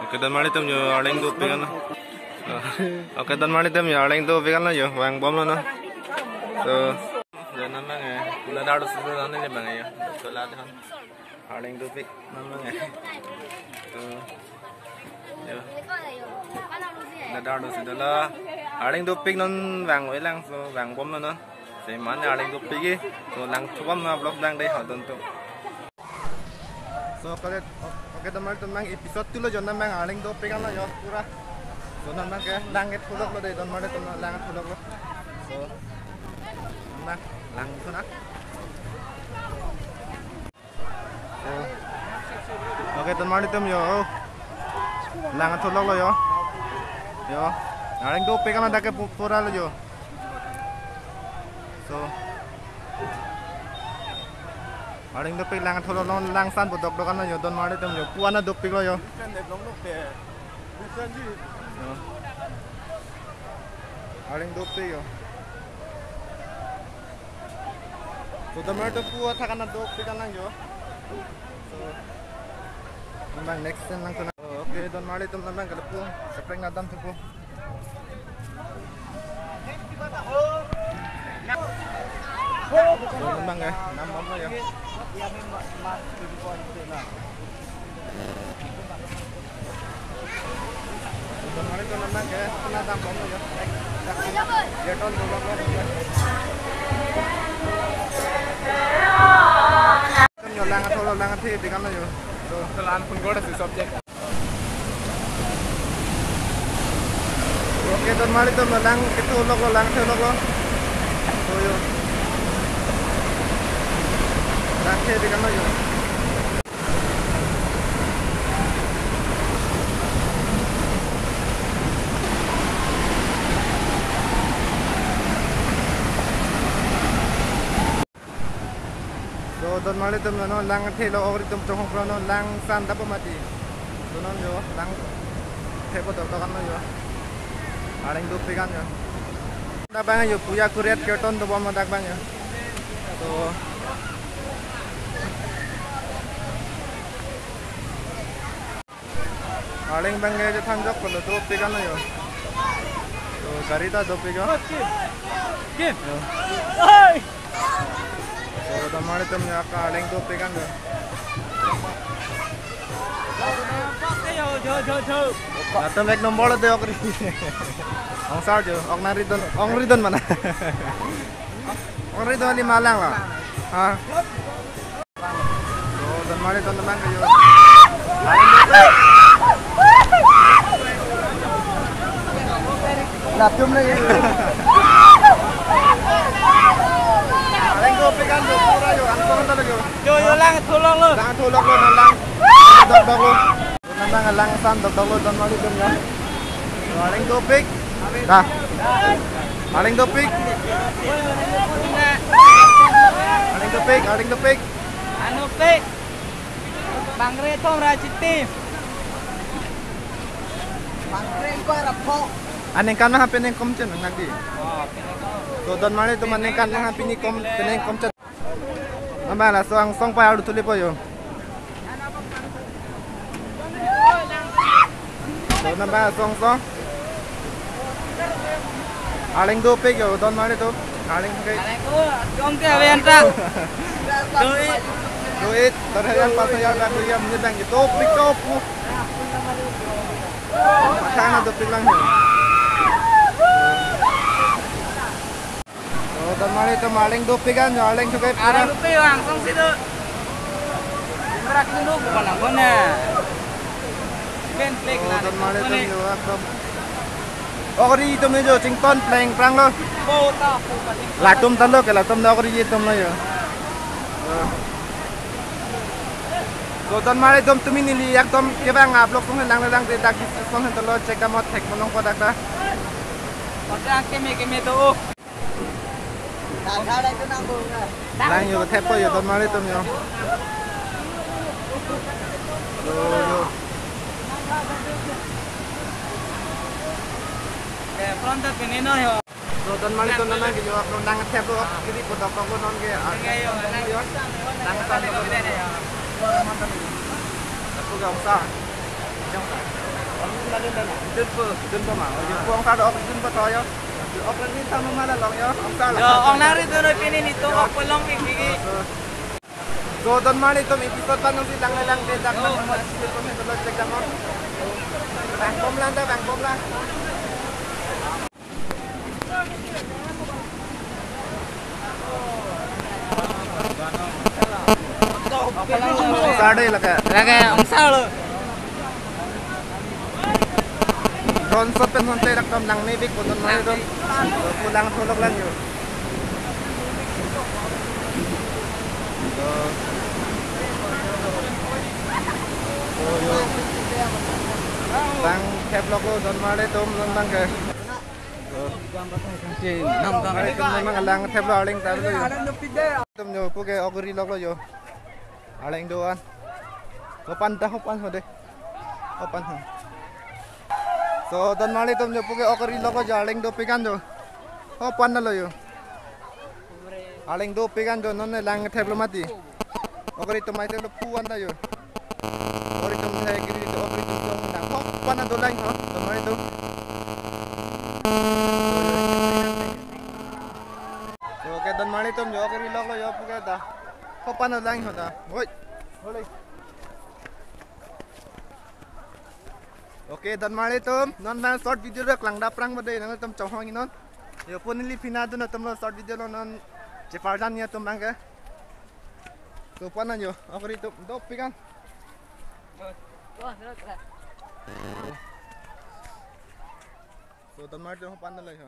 Oke, dan mali tem yo aling tu pegan lah. Oke, dan mali tem yo aling tu pegan lah yo, wang bom lah no. So, jangan nambah ya. Udah ada sudah nanti ni bang ya. So lah kan. Aling tu pek nambah ya. So, yo. Udah ada sudah lah. Aling tu pek non wang với lang so wang bom lah no. Saya mana aling tu pek so lang cuam na blok lang deh hal tu. So kalau oke teman-teman episode tu lo jangan mang aling do pegang lo yo pura. So nambah ke langit hulok lo deh teman-teman teman langit hulok lo. So nambah lang itu nak. So oke teman-teman yo langit hulok lo yo. Yo aling do pegang lo dah ke pura lo yo. So aling dopik lang tholo lang san bodok dokan yo don mare tem yo puana dopik lo yo aling dopik yo so don mare to puwa thakana dopik kan lang yo so nang next sen lang kuna okay don mare tem nang galapu sepreng adam tupu nambang ya, nambang lo ya. Kemarin tuh nambang ya, kena nambang lo ya. Ya ton dulu lo. Kan yo langat tholo langat thi di kan lo yo. So telan pun goda si subject. Oke, ton mari tuh lang itu lo lang tholo lo. So yo Rakhe di kan yo. So don mali tum no lang thelo ogri tum chong khro no lang san dap mati. So non yo lang thebo dor kan yo. Aring du pigan yo. Da bang yo puya kuriat keton do bom dak bang yo. So aling bangge je thanjok ko do pegan yo to garita do pegan ke oi so damare tum ya ka aling do pegan yo jo atam ek nombor de okri ong sar jo ong ridon mana ong ridon di Malang lah ha so damare tum nang yo Lapjum lagi. Aling go pegang yo pura yo angkong ta lagi. Yo lang tholok lo. Lang tholok lo lang. Dok dok lo. Nambang lang san dok dok lo don mali dum ya. Aling go pik. Dah. Aling go pik. Aling go pik. Anu pik. Bangre thong ra chiti. Bangre ko rapho. Aneh kan mah peneng kom chen nagdi. So don mare to maneng kan mah pini kom peneng kom chen. Nambah song pa adu tuli po yo. So nambah song. Aling do pe yo don mare to. Aling ke. Aling ko kom ke awen ta. Duit terhadap pasal dak liam nyedang itu pik topu. Macam do pik lang yo. Don mali to maling do pegan yo aling to kay aling pe wang song situ merak dulu bukan angkone ben plek na don mali to yo akam ogri to me jo chington pleng prang lo bo ta pu ka latum tan lo ke latum da ogri tom lo yo so don mali tom tumi nili yak tom ke bang aplok song lang de dak song hen to lo check amot thek monong ko dak da ota keme to lang yo thep ko yo don mali tom yo yo ke pronto penino yo so don mali tom na ke yo apno nang thep lo kiri ko dok ko non ke yo nang san ko de yo aku gak usah Dun pa ma. Yung puang ka do dun pa tayo. Ok lang din tama malalong yo. Ang sala. Yo, ang narito na pininito ako pa lang bibigi. So don mali to episode pa nung silang lang din dak mo skill ko nito log dak mo. Bang bom lang da, bang bom lang. Sade laka. Lagi ang salo. Drone shot pen honte rakam nang nebik ko don mali don. Pulang tulog lang yo. Bang kevlog ko don mali tom non bang ke. Mari tum memang alang kevlog aling tar lo yo. Tum yo puke ogri log lo yo. Aling doan. Hopan hode. Hopan. So don mali tum yo puke ogri log jo aling do pikan jo. Hopan na lo yo. Aling do pikan jo non lang kevlog mati. Ogri tum mai lo puan da yo. Ogri tum hai giri to ogri tum jong na hopan na do lang ho. Don mali tum. So okay don mali tum yo ogri log lo yo puke da. Hopan na lang ho da. Oi. Boleh. Oke dan mali tum non na short video rek lang da prang bade nang tum chawhang non. Yo punili fina do na tum short video non je pardan nia tum bang ke. So pana yo ogri tum do pikan. So dan mali tum pan na lai ha.